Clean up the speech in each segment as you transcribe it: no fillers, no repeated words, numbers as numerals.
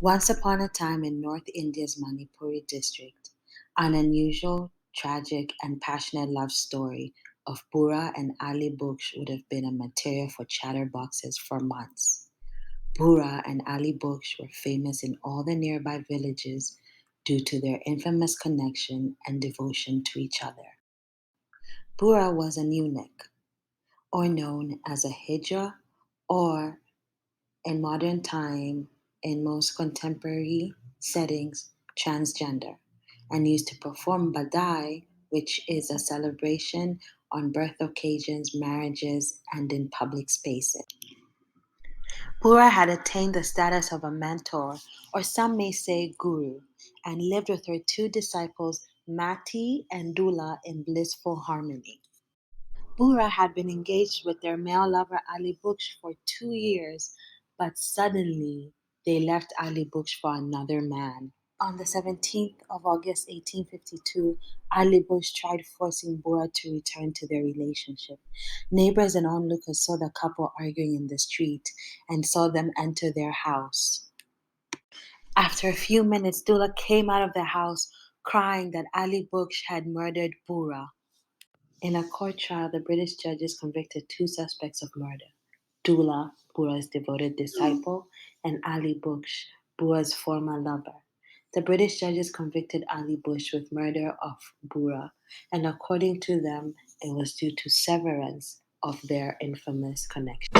Once upon a time in North India's Manipuri district, an unusual, tragic, and passionate love story of Bura and Ali Buksh would have been a material for chatterboxes for months. Bura and Ali Buksh were famous in all the nearby villages due to their infamous connection and devotion to each other. Bura was an eunuch, or known as a hijra, or in modern time, in most contemporary settings, transgender, and used to perform badai, which is a celebration on birth occasions, marriages, and in public spaces. Pura had attained the status of a mentor, or some may say guru, and lived with her two disciples, Mati and Dula, in blissful harmony. Bura had been engaged with their male lover Ali Buksh for 2 years, but suddenly they left Ali Buksh for another man. On the 17th of August 1852, Ali Buksh tried forcing Bura to return to their relationship. Neighbors and onlookers saw the couple arguing in the street and saw them enter their house. After a few minutes, Dula came out of the house crying that Ali Buksh had murdered Bura. In a court trial, the British judges convicted two suspects of murder: Dula, Bura's devoted disciple, and Ali Buksh, Bura's former lover. The British judges convicted Ali Buksh with murder of Bura, and according to them, it was due to severance of their infamous connection.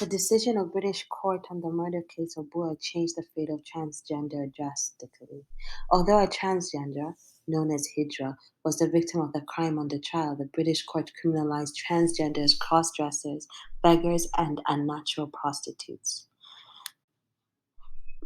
The decision of British court on the murder case of Bura changed the fate of transgender drastically. Although a transgender, known as Hijra, was the victim of the crime under trial, the British court criminalized transgenders, cross-dressers, beggars, and unnatural prostitutes.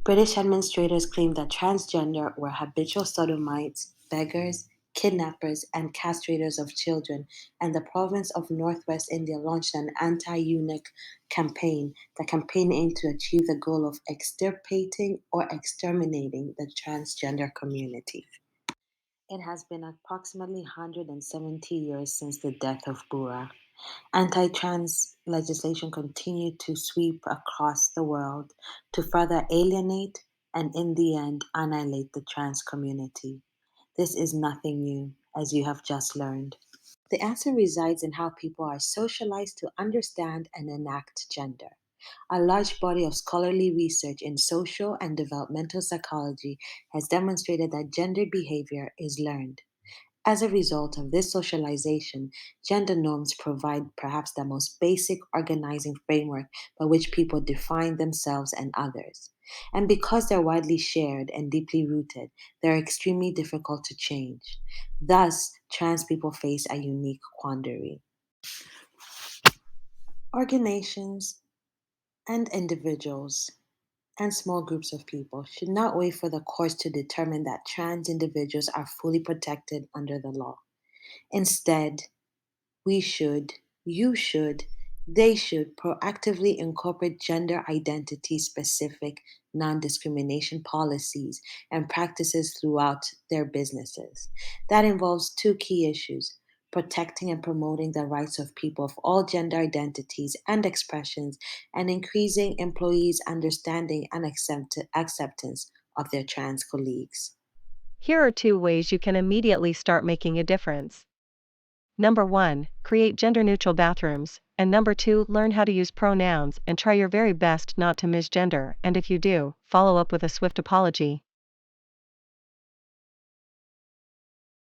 British administrators claimed that transgender were habitual sodomites, beggars, kidnappers, and castrators of children, and the province of Northwest India launched an anti-eunuch campaign. The campaign aimed to achieve the goal of extirpating or exterminating the transgender community. It has been approximately 170 years since the death of Bura. Anti-trans legislation continued to sweep across the world to further alienate and, in the end, annihilate the trans community. This is nothing new, as you have just learned. The answer resides in how people are socialized to understand and enact gender. A large body of scholarly research in social and developmental psychology has demonstrated that gendered behavior is learned. As a result of this socialization, gender norms provide perhaps the most basic organizing framework by which people define themselves and others. And because they're widely shared and deeply rooted, they're extremely difficult to change. Thus, trans people face a unique quandary. Organizations and individuals and small groups of people should not wait for the courts to determine that trans individuals are fully protected under the law. Instead, we should, you should, they should proactively incorporate gender identity specific non discrimination policies and practices throughout their businesses. That involves two key issues: protecting and promoting the rights of people of all gender identities and expressions, and increasing employees' understanding and acceptance of their trans colleagues. Here are 2 ways you can immediately start making a difference. Number 1, create gender neutral bathrooms, and number 2, learn how to use pronouns and try your very best not to misgender, and if you do, follow up with a swift apology.